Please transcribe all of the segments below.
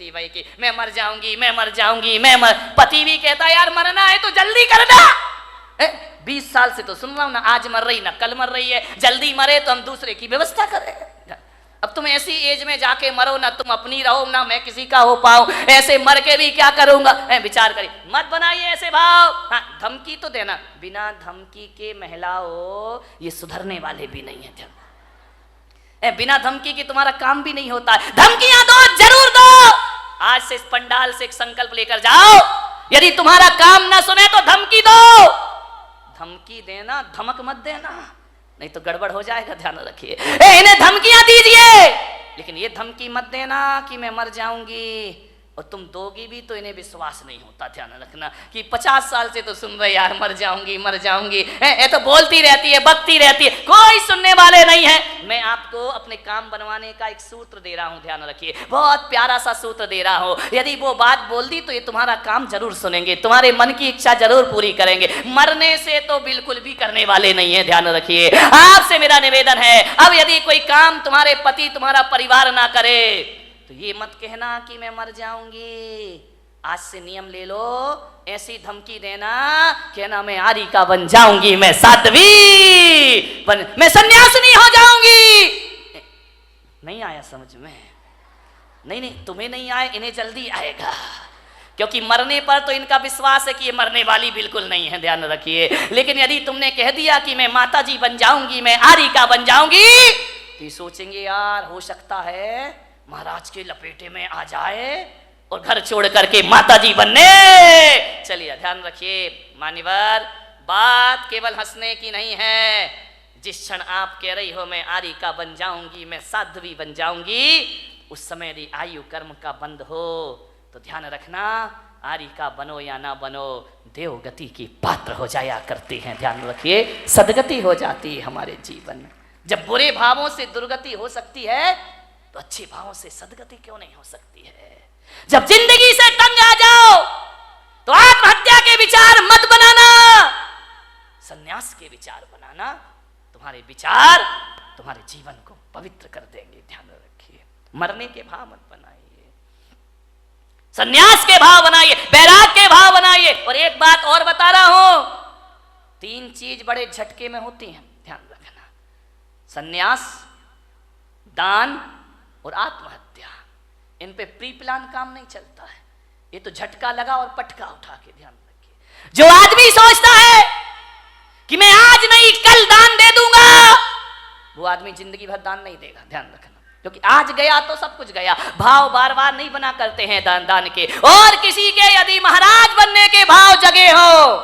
की भाई की मैं मर जाऊंगी, मैं मर जाऊंगी, पति भी कहता है यार मरना है तो जल्दी करना। 20 साल से तो सुन रहा हूं ना, आज मर रही ना कल मर रही है, जल्दी मरे तो हम दूसरे की व्यवस्था करें। अब तुम ऐसी एज में जाके मरो ना तुम अपनी रहो ना मैं किसी का हो पाऊं, ऐसे मर के भी क्या करूंगा। विचार करिए, मत बनाइए ऐसे भाव। हाँ, धमकी तो देना, बिना धमकी के महिलाओं ये सुधरने वाले भी नहीं है। बिना धमकी के तुम्हारा काम भी नहीं होता है। धमकियां दो, जरूर दो। आज से इस पंडाल से एक संकल्प लेकर जाओ, यदि तुम्हारा काम ना सुने तो धमकी दो। धमकी देना, धमक मत देना, नहीं तो गड़बड़ हो जाएगा, ध्यान रखिए। इन्हें धमकियां दीजिए, लेकिन ये धमकी मत देना कि मैं मर जाऊंगी, और तुम दोगी भी तो इन्हें विश्वास नहीं होता। ध्यान रखना कि 50 साल से तो सुन रहे यार मर जाऊंगी मर जाऊंगी, ये तो बोलती रहती है, बकती रहती है, कोई सुनने वाले नहीं है। मैं आपको अपने काम बनवाने का एक सूत्र दे रहा हूं, ध्यान रखिए, बहुत प्यारा सा सूत्र दे रहा हूं। यदि वो बात बोल दी तो ये तुम्हारा काम जरूर सुनेंगे, तुम्हारे मन की इच्छा जरूर पूरी करेंगे। मरने से तो बिल्कुल भी करने वाले नहीं है, ध्यान रखिए। आपसे मेरा निवेदन है, अब यदि कोई काम तुम्हारे पति तुम्हारा परिवार ना करे तो ये मत कहना कि मैं मर जाऊंगी। आज से नियम ले लो, ऐसी धमकी देना, कहना मैं आरी का बन जाऊंगी, मैं साध्वी मैं सन्यासिनी हो जाऊंगी। नहीं आया समझ में? नहीं, तुम्हें नहीं आए, इन्हें जल्दी आएगा, क्योंकि मरने पर तो इनका विश्वास है कि ये मरने वाली बिल्कुल नहीं है, ध्यान रखिए। लेकिन यदि तुमने कह दिया कि मैं माता जी बन जाऊंगी, मैं आरी का बन जाऊंगी, तो ये सोचेंगे यार हो सकता है महाराज के लपेटे में आ जाए और घर छोड़ करके माता जी बनने। चलिए ध्यान रखिए मान्यवर, बात केवल हंसने की नहीं है। जिस क्षण आप कह रही हो मैं आरी का बन जाऊंगी, मैं साध्वी बन जाऊंगी, उस समय यदि आयु कर्म का बंद हो तो ध्यान रखना, आरी का बनो या ना बनो, देवगति की पात्र हो जाया करते हैं। ध्यान रखिए, सदगति हो जाती है हमारे जीवन में। जब बुरे भावों से दुर्गति हो सकती है तो अच्छे भावों से सदगति क्यों नहीं हो सकती है। जब जिंदगी से तंग आ जाओ तो आत्महत्या के विचार मत बनाना, संन्यास के विचार बनाना। तुम्हारे विचार तुम्हारे जीवन को पवित्र कर देंगे, ध्यान रखिए। मरने के भाव मत बनाइए, संन्यास के भाव बनाइए, बैराग के भाव बनाइए। और एक बात और बता रहा हूं, 3 चीज बड़े झटके में होती हैं, ध्यान रखना, संन्यास, दान और आत्महत्या। इन पे प्री प्लान काम नहीं चलता है, ये तो झटका लगा और पटका उठा के। ध्यान रखिए, जो आदमी सोचता है कि मैं आज नहीं कल दान दे दूंगा, वो आदमी जिंदगी भर दान नहीं देगा, ध्यान रखना। क्योंकि आज गया तो सब कुछ गया। भाव बार बार नहीं बना करते हैं दान के। और किसी के यदि महाराज बनने के भाव जगे हो,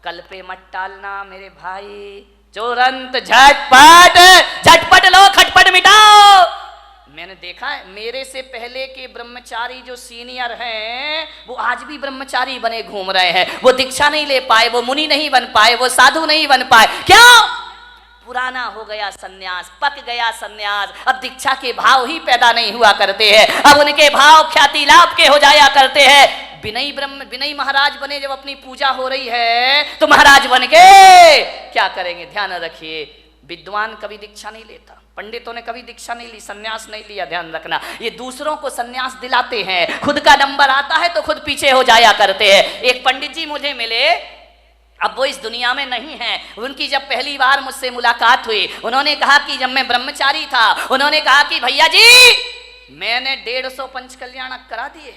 कल पे मत टालना मेरे भाई, तुरंत झटपट लो, खटपट मिटाओ। मैंने देखा है मेरे से पहले के ब्रह्मचारी जो सीनियर हैं वो आज भी ब्रह्मचारी बने घूम रहे हैं। वो दीक्षा नहीं ले पाए, वो मुनि नहीं बन पाए, वो साधु नहीं बन पाए। क्यों? पुराना हो गया सन्यास, पक गया सन्यास। अब दीक्षा के भाव ही पैदा नहीं हुआ करते हैं, अब उनके भाव ख्याति लाभ के हो जाया करते हैं। विनयी महाराज बने, जब अपनी पूजा हो रही है तो महाराज बन के क्या करेंगे? ध्यान रखिए, विद्वान कभी दीक्षा नहीं लेता, पंडितों ने कभी दीक्षा नहीं ली, सन्यास नहीं लिया। ध्यान रखना, ये दूसरों को सन्यास दिलाते हैं, खुद का नंबर आता है तो खुद पीछे हो जाया करते हैं। एक पंडित जी मुझे मिले, अब वो इस दुनिया में नहीं है। उनकी जब पहली बार मुझसे मुलाकात हुई, उन्होंने कहा कि जब मैं ब्रह्मचारी था, उन्होंने कहा कि भैया जी मैंने 150 पंच कल्याणक करा दिए।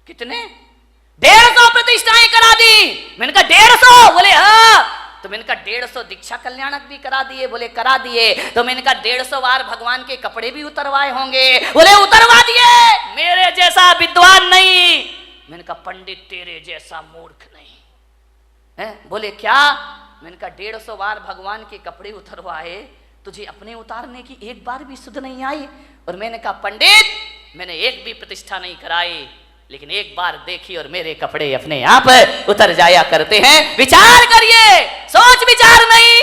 कितने? 150 प्रतिष्ठाएं करा दी। मैंने कहा 150? बोले हाँ। तो मैंने कहा 150 दीक्षा कल्याणक भी करा दिए? बोले करा दिए। तो मैंने कहा 150 बार भगवान के कपड़े भी उतरवाए होंगे? बोले उतरवा दिए। मेरे जैसा विद्वान नहीं। मैंने कहा पंडित तेरे जैसा मूर्ख नहीं है। बोले क्या? मैंने कहा 150 बार भगवान के कपड़े उतरवाए, तुझे अपने उतारने की एक बार भी सुध नहीं आई? और मैंने कहा पंडित मैंने एक भी प्रतिष्ठा नहीं कराई, लेकिन एक बार देखी और मेरे कपड़े अपने आप उतर जाया करते हैं। विचार करिए, सोच विचार नहीं।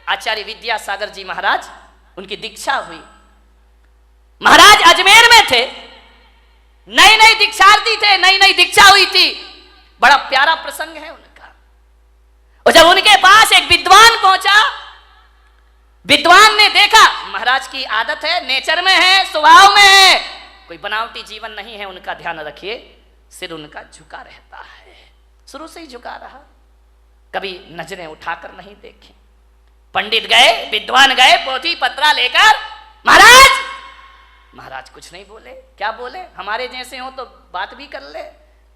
आचार्य विद्यासागर जी महाराज, उनकी दीक्षा हुई, महाराज अजमेर में थे, नई नई दीक्षार्थी थे, नई नई दीक्षा हुई थी। बड़ा प्यारा प्रसंग है उनका। और जब उनके पास एक विद्वान पहुंचा, विद्वान ने देखा महाराज की आदत है, नेचर में है, स्वभाव में है, कोई बनावटी जीवन नहीं है उनका, ध्यान रखिए। सिर उनका झुका रहता है, शुरू से ही झुका रहा, कभी नजरें उठाकर नहीं देखे। पंडित गए, विद्वान गए, पोथी पत्रा लेकर, महाराज, महाराज कुछ नहीं बोले। क्या बोले? हमारे जैसे हो तो बात भी कर ले,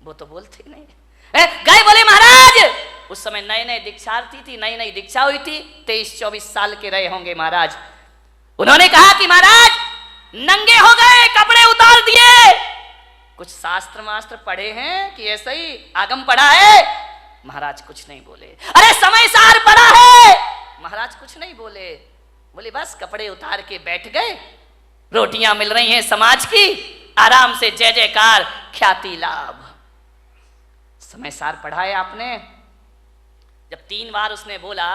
वो तो बोलते ही नहीं। गए, बोले महाराज, उस समय नए नए दीक्षार्थी थी, नई नई दीक्षा हुई थी, 23-24 साल के रहे होंगे महाराज। उन्होंने कहा कि महाराज नंगे हो गए, कपड़े उतार दिए, कुछ शास्त्र मास्त्र पढ़े हैं कि ऐसे ही आगम पढ़ा है? महाराज कुछ नहीं बोले। अरे समय सार पड़ा है? महाराज कुछ नहीं बोले। बोले बस कपड़े उतार के बैठ गए, रोटियां मिल रही हैं समाज की, आराम से जय जयकार, ख्याति लाभ। समय सार पढ़ा है आपने? जब 3 बार उसने बोला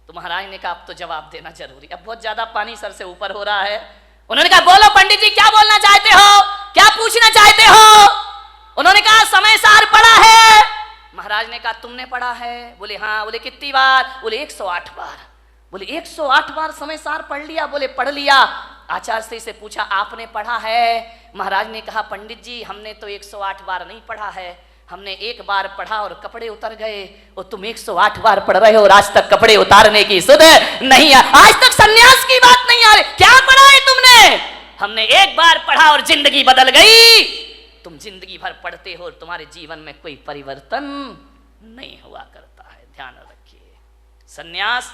तो महाराज ने कहा अब तो जवाब देना जरूरी, अब बहुत ज्यादा पानी सर से ऊपर हो रहा है। उन्होंने कहा बोलो पंडित जी, क्या बोलना चाहते हो, क्या पूछना चाहते हो? उन्होंने कहा समय सार पढ़ा है। महाराज ने कहा तुमने पढ़ा है? बोले हाँ। बोले कितनी बार? बोले 108 बार। बोले 108 बार समय सार पढ़ लिया? बोले पढ़ लिया। आचार्य श्री से पूछा आपने पढ़ा है? महाराज ने कहा पंडित जी हमने तो 108 बार नहीं पढ़ा है, हमने 1 बार पढ़ा और कपड़े उतर गए, और तुम 108 बार पढ़ रहे हो और आज तक कपड़े उतारने की सुध नहीं है, आज तक सन्यास की बात नहीं आ रही। क्या पढ़ा है तुमने? हमने 1 बार पढ़ा और जिंदगी बदल गई। तुम जिंदगी भर पढ़ते हो और तुम्हारे जीवन में कोई परिवर्तन नहीं हुआ करता है। ध्यान रखिए, सन्यास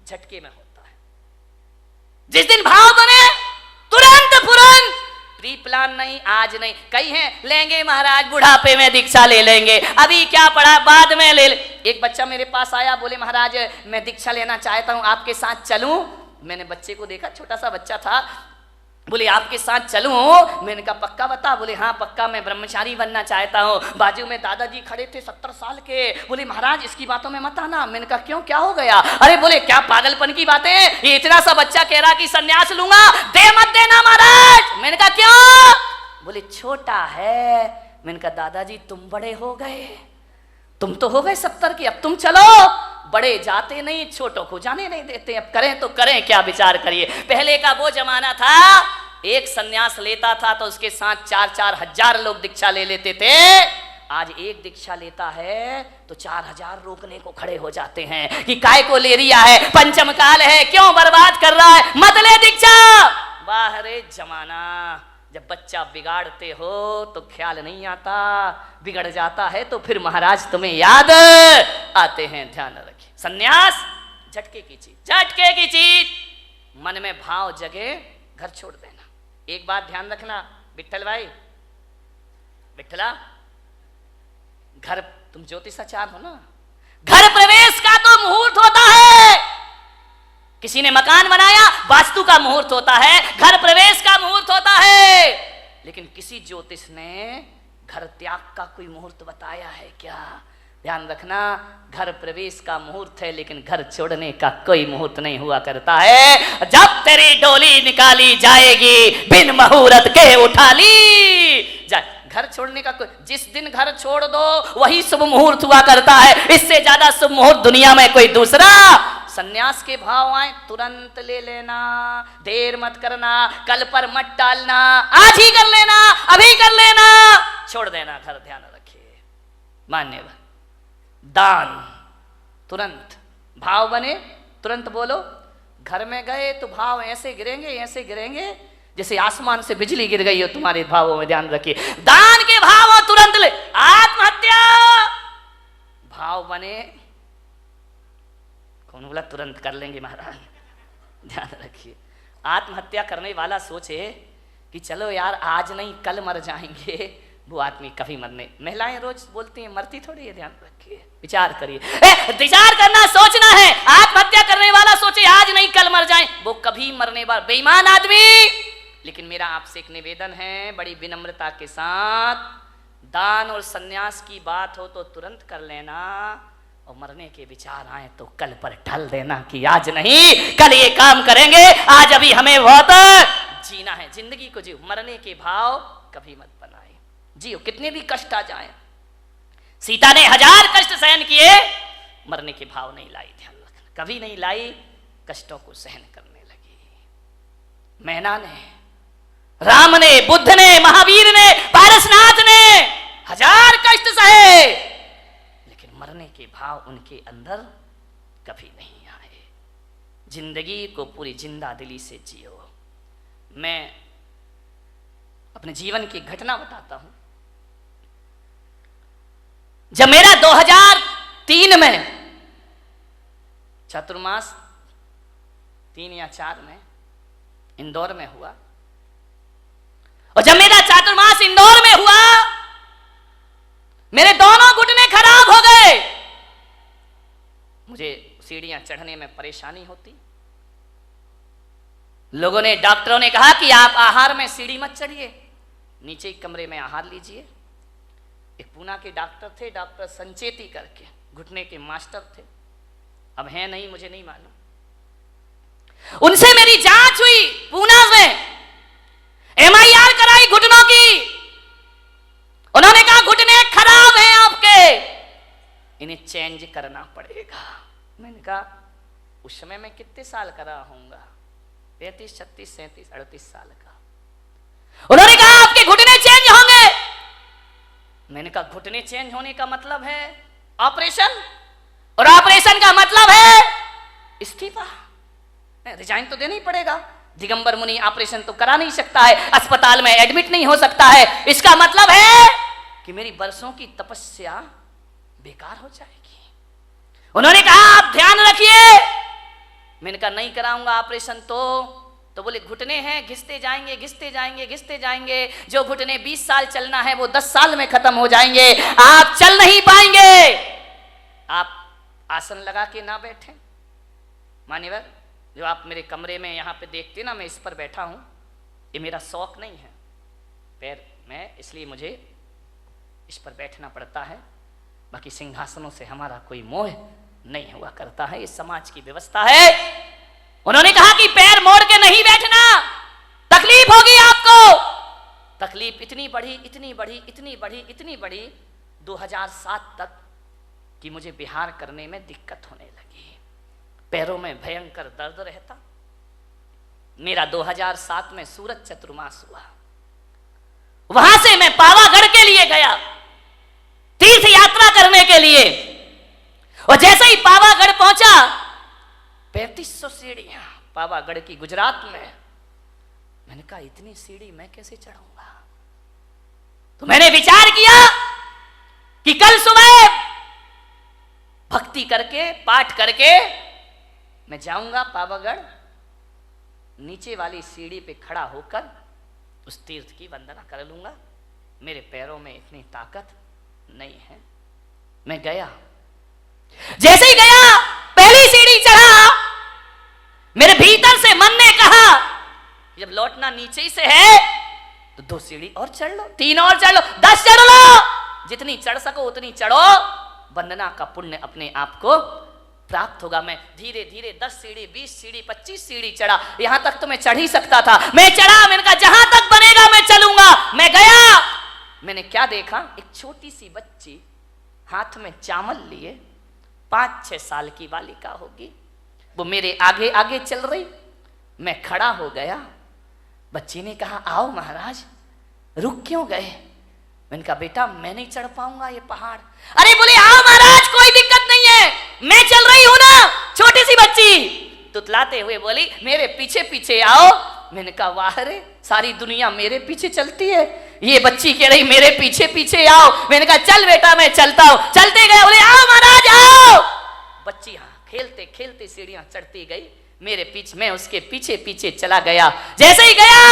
झटके में होता है। जिस दिन भाव बने तुरंत फुरंत, प्री प्लान नहीं, आज नहीं। कई हैं लेंगे महाराज बुढ़ापे में दीक्षा ले लेंगे, अभी क्या पढ़ा बाद में ले। एक बच्चा मेरे पास आया, बोले महाराज मैं दीक्षा लेना चाहता हूं, आपके साथ चलूं? मैंने बच्चे को देखा, छोटा सा बच्चा था। बोले आपके साथ चलूं? मैंने कहा पक्का बता? बोले हाँ पक्का, मैं ब्रह्मचारी बनना चाहता हूँ। बाजू में दादाजी खड़े थे 70 साल के। बोले महाराज इसकी बातों में मत आना। मैंने कहा क्यों, क्या हो गया? अरे बोले क्या पागलपन की बातें, ये इतना सा बच्चा कह रहा कि सन्यास लूंगा, दे मत देना महाराज। मैंने कहा क्यों? बोले छोटा है। मैंने कहा दादाजी तुम बड़े हो गए, तुम तो हो गए 70 की, अब तुम चलो। बड़े जाते नहीं, छोटों को जाने नहीं देते, अब करें तो करें क्या, विचार करिए। पहले का वो जमाना था, एक सन्यास लेता था तो उसके साथ 4-4 हजार लोग दीक्षा ले लेते थे। आज एक दीक्षा लेता है तो 4000 रोकने को खड़े हो जाते हैं कि काय को ले रिया है, पंचम काल है, क्यों बर्बाद कर रहा है, मत ले दीक्षा। वाह रे जमाना, जब बच्चा बिगाड़ते हो तो ख्याल नहीं आता, बिगड़ जाता है तो फिर महाराज तुम्हें याद आते हैं। ध्यान रखिए, सन्यास झटके की चीज, झटके की चीज। मन में भाव जगे, घर छोड़ देना। एक बात ध्यान रखना विठल भाई, विठला, घर, तुम ज्योतिषाचार्य हो ना, घर प्रवेश का तो मुहूर्त होता है। किसी ने मकान बनाया, वास्तु का मुहूर्त होता है, घर प्रवेश का मुहूर्त होता है। लेकिन किसी ज्योतिष ने घर त्याग का कोई मुहूर्त बताया है क्या? ध्यान रखना, घर प्रवेश का मुहूर्त है लेकिन घर छोड़ने का कोई मुहूर्त नहीं हुआ करता है। जब तेरी डोली निकाली जाएगी, बिन मुहूर्त के उठा ली जाए। घर छोड़ने का कोई, जिस दिन घर छोड़ दो वही शुभ मुहूर्त हुआ करता है, इससे ज्यादा शुभ मुहूर्त दुनिया में कोई दूसरा। सन्यास के भाव आए तुरंत ले लेना, देर मत करना, कल पर मत टालना, आज ही कर लेना, अभी कर लेना, छोड़ देना घर। ध्यान रखिए, मान्यवर। दान तुरंत, भाव बने तुरंत बोलो। घर में गए तो भाव ऐसे गिरेंगे, ऐसे गिरेंगे जैसे आसमान से बिजली गिर गई हो तुम्हारे भावों में। ध्यान रखिए, दान के भाव तुरंत ले। आत्महत्या भाव बने, कौन बोला तुरंत कर लेंगे महाराज? ध्यान रखिए, आत्महत्या करने वाला सोचे कि चलो यार आज नहीं कल मर जाएंगे, वो आदमी कभी मरने, महिलाएं रोज बोलती हैं मरती थोड़ी है। ध्यान रखिए, विचार करिए, विचार करना, सोचना है। आत्महत्या करने वाला सोचे आज नहीं कल मर जाए, वो कभी मरने वाला बेईमान आदमी। लेकिन मेरा आपसे एक निवेदन है, बड़ी विनम्रता के साथ, दान और सन्यास की बात हो तो तुरंत कर लेना, और मरने के विचार आए तो कल पर ढल देना कि आज नहीं कल ये काम करेंगे, आज अभी हमें बहुत जीना है, जिंदगी को जियो। मरने के भाव कभी मत बनाए, जियो कितने भी कष्ट आ जाए। सीता ने 1000 कष्ट सहन किए, मरने के भाव नहीं लाई। ध्यान रखना, कभी नहीं लाई, कष्टों को सहन करने लगी। मैना ने राम ने, बुद्ध ने, महावीर ने, पारसनाथ ने 1000 कष्ट सहे, लेकिन मरने के भाव उनके अंदर कभी नहीं आए। जिंदगी को पूरी जिंदा दिली से जियो। मैं अपने जीवन की घटना बताता हूं। जब मेरा 2003 में चतुर्मास 3 या 4 में इंदौर में हुआ, और जब मेरा चातुर्मास इंदौर में हुआ, मेरे दोनों घुटने खराब हो गए। मुझे सीढ़ियां चढ़ने में परेशानी होती। लोगों ने, डॉक्टरों ने कहा कि आप आहार में सीढ़ी मत चढ़िए, नीचे ही कमरे में आहार लीजिए। एक पूना के डॉक्टर थे, डॉक्टर संचेती करके, घुटने के मास्टर थे, अब हैं नहीं, मुझे नहीं मालूम। उनसे मेरी जांच हुई पूना में, MIR कराई घुटनों की। उन्होंने कहा घुटने खराब हैं आपके, इन्हें चेंज करना पड़ेगा। मैंने कहा उस समय मैं कितने साल का रहा होऊंगा, 35, 36, 37, 38 साल का। उन्होंने कहा आपके घुटने चेंज होंगे। मैंने कहा घुटने चेंज होने का मतलब है ऑपरेशन, और ऑपरेशन का मतलब है इस्तीफा, रिजाइन तो देना ही पड़ेगा। दिगंबर मुनि ऑपरेशन तो करा नहीं सकता है, अस्पताल में एडमिट नहीं हो सकता है। इसका मतलब है कि मेरी बरसों की तपस्या बेकार हो जाएगी। उन्होंने कहा आप ध्यान रखिए। मैंने कहा नहीं कराऊंगा ऑपरेशन तो बोले घुटने हैं, घिसते जाएंगे, घिसते जाएंगे, घिसते जाएंगे। जो घुटने 20 साल चलना है वो 10 साल में खत्म हो जाएंगे, आप चल नहीं पाएंगे। आप आसन लगा के ना बैठे। मान्यवर, जो आप मेरे कमरे में यहाँ पे देखते ना, मैं इस पर बैठा हूँ, ये मेरा शौक नहीं है पैर में, इसलिए मुझे इस पर बैठना पड़ता है। बाकी सिंहासनों से हमारा कोई मोह नहीं हुआ करता है, ये समाज की व्यवस्था है। उन्होंने कहा कि पैर मोड़ के नहीं बैठना, तकलीफ होगी आपको। तकलीफ इतनी बढ़ी, इतनी बढ़ी, इतनी बढ़ी, इतनी बढ़ी 2007 तक कि मुझे बिहार करने में दिक्कत होने लगी। पैरों में भयंकर दर्द रहता। मेरा 2007 में सूरत चतुर्मास हुआ। वहां से मैं पावागढ़ के लिए गया, तीर्थ यात्रा करने के लिए। और जैसे ही पावागढ़ पहुंचा, 3500 सीढ़ियां पावागढ़ की, गुजरात में। मैंने कहा इतनी सीढ़ी मैं कैसे चढ़ूंगा। तो मैंने विचार किया कि कल सुबह भक्ति करके, पाठ करके मैं जाऊंगा पावागढ़, नीचे वाली सीढ़ी पे खड़ा होकर उस तीर्थ की वंदना कर लूंगा। मेरे पैरों में इतनी ताकत नहीं है। मैं गया, जैसे ही गया पहली सीढ़ी चढ़ा, मेरे भीतर से मन ने कहा जब लौटना नीचे ही से है तो 2 सीढ़ी और चढ़ लो, 3 और चढ़ लो, 10 चढ़ लो, जितनी चढ़ सको उतनी चढ़ो। वंदना का पुण्य अपने आप को प्राप्त होगा। मैं धीरे धीरे 10 सीढ़ी, 20 सीढ़ी, 25 सीढ़ी चढ़ा। यहां तक तो मैं चढ़ ही सकता था। मैं चढ़ा, मैंने कहा जहां तक बनेगा मैं चलूंगा। मैं गया, मैंने क्या देखा, एक छोटी सी बच्ची हाथ में चावल लिए, 5-6 साल की बालिका होगी, वो मेरे आगे आगे चल रही। मैं खड़ा हो गया। बच्ची ने कहा आओ महाराज। रुक क्यों गए? मैंने कहा बेटा मैं नहीं चढ़ पाऊंगा ये पहाड़। अरे बोले आओ महाराज, कोई दिक्कत नहीं है, मैं चल रही हूं ना। छोटी सी बच्ची तुतलाते हुए बोली मेरे पीछे पीछे आओ। मैंने कहा वाह रे, सारी दुनिया मेरे पीछे चलती है, ये बच्ची कह रही मेरे पीछे पीछे आओ। मैंने कहा चल बेटा मैं चलता हूं। चलते गए, बोले आओ महाराज आओ। बच्ची खेलते खेलते सीढ़ियां चढ़ती गई, मेरे पीछे, मैं उसके पीछे पीछे चला गया। जैसे ही गया,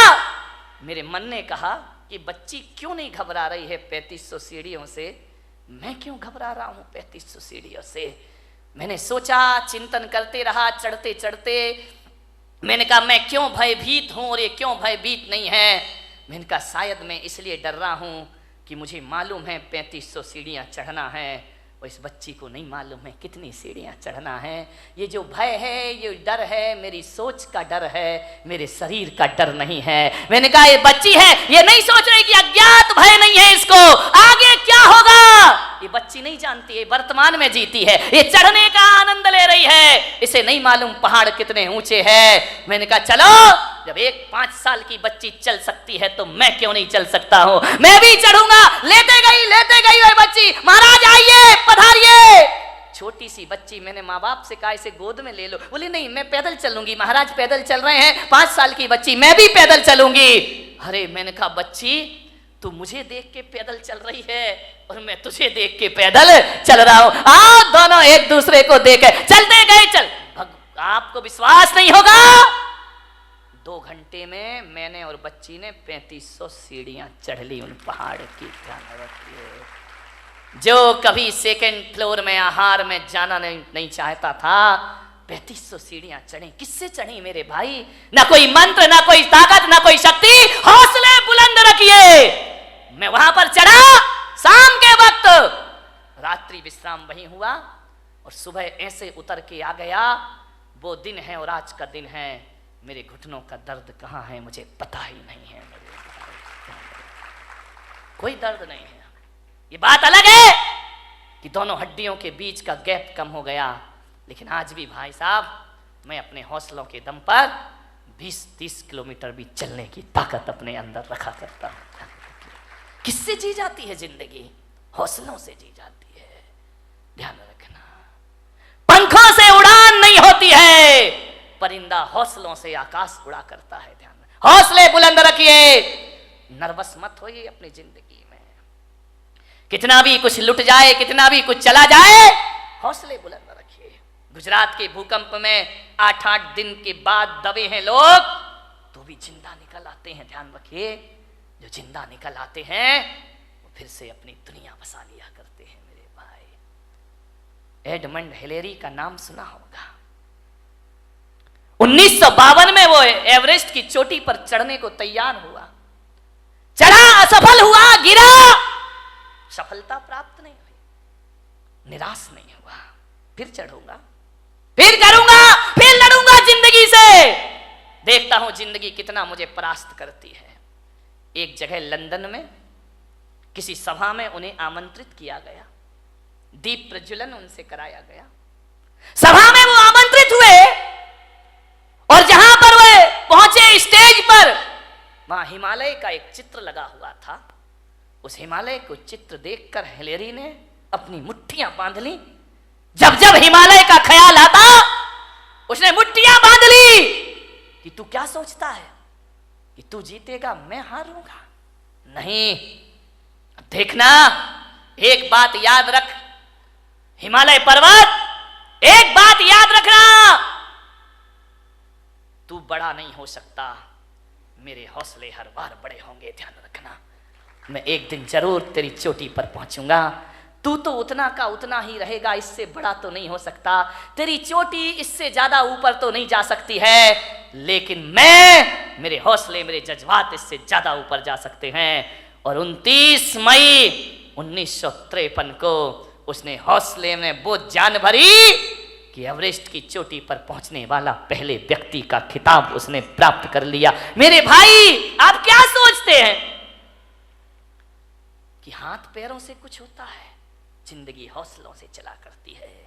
मेरे मन ने कहा कि बच्ची क्यों नहीं घबरा रही है 3500 सीढ़ियों से, मैं क्यों घबरा रहा हूं 3500 सीढ़ियों से। मैंने सोचा, चिंतन करते रहा चढ़ते चढ़ते। मैंने कहा मैं क्यों भयभीत हूं और ये क्यों भयभीत नहीं है। मैंने कहा शायद मैं इसलिए डर रहा हूं कि मुझे मालूम है 3500 सीढ़ियां चढ़ना है, और इस बच्ची को नहीं मालूम है कितनी सीढ़ियां चढ़ना है। ये जो भय है, ये डर है, मेरी सोच का डर है, मेरे शरीर का डर नहीं है। मैंने कहा ये बच्ची है, ये नहीं सोच रही कि अज्ञात भय नहीं है इसको, आगे क्या होगा ये बच्ची नहीं जानती है, वर्तमान में जीती है, ये चढ़ने का आनंद ले रही है, इसे नहीं मालूम पहाड़ कितने ऊंचे है। मैंने कहा चलो। जब एक 5 साल की बच्ची चल सकती है तो मैं क्यों नहीं चल सकता हूं? मैं भी चढ़ूंगा। लेते गई वह बच्ची, महाराज आइए पधारिए। छोटी सी बच्ची, मैंने माँ बाप से कहा इसे गोद में ले लो। बोली नहीं, मैं पैदल चलूंगी। महाराज पैदल चल रहे हैं, 5 साल की बच्ची, मैं भी पैदल चलूंगी। अरे मैंने कहा बच्ची, तू मुझे देख के पैदल चल रही है और मैं तुझे देख के पैदल चल रहा हूं। आओ दोनों एक दूसरे को देख चलते गए। चल, आपको विश्वास नहीं होगा, 2 घंटे में मैंने और बच्ची ने 3500 सीढ़ियां चढ़ ली उन पहाड़ की। जो कभी 2nd फ्लोर में आहार में जाना नहीं चाहता था, 3500 सीढ़ियां चढ़ी। किससे चढ़ी मेरे भाई? ना कोई मंत्र, ना कोई ताकत, ना कोई शक्ति। हौसले बुलंद रखिए। मैं वहां पर चढ़ा शाम के वक्त, रात्रि विश्राम वहीं हुआ और सुबह ऐसे उतर के आ गया। वो दिन है और आज का दिन है। मेरे घुटनों का दर्द कहाँ है मुझे पता ही नहीं है। कोई दर्द नहीं है। ये बात अलग है कि दोनों हड्डियों के बीच का गैप कम हो गया, लेकिन आज भी भाई साहब मैं अपने हौसलों के दम पर 20-30 किलोमीटर भी चलने की ताकत अपने अंदर रखा करता हूं। किससे जी जाती है जिंदगी? हौसलों से जी जाती है। ध्यान रखना, पंखों से उड़ान नहीं होती है, परिंदा हौसलों से आकाश उड़ा करता है। ध्यान, हौसले बुलंद रखिए, नर्वस मत होइए अपनी जिंदगी में। कितना भी कुछ लुट जाए, कितना भी कुछ चला जाए, हौसले बुलंद रखिए। गुजरात के भूकंप में 8-8 दिन के बाद दबे हैं लोग, तो भी जिंदा निकल आते हैं। ध्यान रखिए, जो जिंदा निकल आते हैं वो फिर से अपनी दुनिया बसा लिया करते हैं मेरे भाई। एडमंड हिलेरी का नाम सुना होगा। 1952 में वो एवरेस्ट की चोटी पर चढ़ने को तैयार हुआ, चढ़ा, असफल हुआ, गिरा, सफलता प्राप्त नहीं हुई, निराश नहीं हुआ। फिर चढ़ूंगा, फिर करूंगा, फिर लड़ूंगा जिंदगी से। देखता हूं जिंदगी कितना मुझे परास्त करती है। एक जगह लंदन में किसी सभा में उन्हें आमंत्रित किया गया, दीप प्रज्वलन उनसे कराया गया। सभा में वो आमंत्रित हुए और जहां पर वे पहुंचे स्टेज पर, वहां हिमालय का एक चित्र लगा हुआ था। उस हिमालय को चित्र देखकर हिलेरी ने अपनी मुट्ठियां बांध ली। जब जब हिमालय का ख्याल आता उसने मुट्ठियां बांध ली कि तू क्या सोचता है कि तू जीतेगा, मैं हारूंगा? नहीं, देखना, एक बात याद रख हिमालय पर्वत, एक बात याद रखना, तू बड़ा नहीं हो सकता, मेरे हौसले हर बार बड़े होंगे। ध्यान रखना, मैं एक दिन जरूर तेरी चोटी पर पहुंचूंगा। तू तो उतना का उतना ही रहेगा, इससे बड़ा तो नहीं हो सकता। तेरी चोटी इससे ज्यादा ऊपर तो नहीं जा सकती है, लेकिन मैं, मेरे हौसले, मेरे जज्बात इससे ज्यादा ऊपर जा सकते हैं। और 29 मई 1953 को उसने हौसले में वो जान भरी कि एवरेस्ट की चोटी पर पहुंचने वाला पहले व्यक्ति का खिताब उसने प्राप्त कर लिया। मेरे भाई, आप क्या सोचते हैं कि हाथ पैरों से कुछ होता है? जिंदगी हौसलों से चला करती है।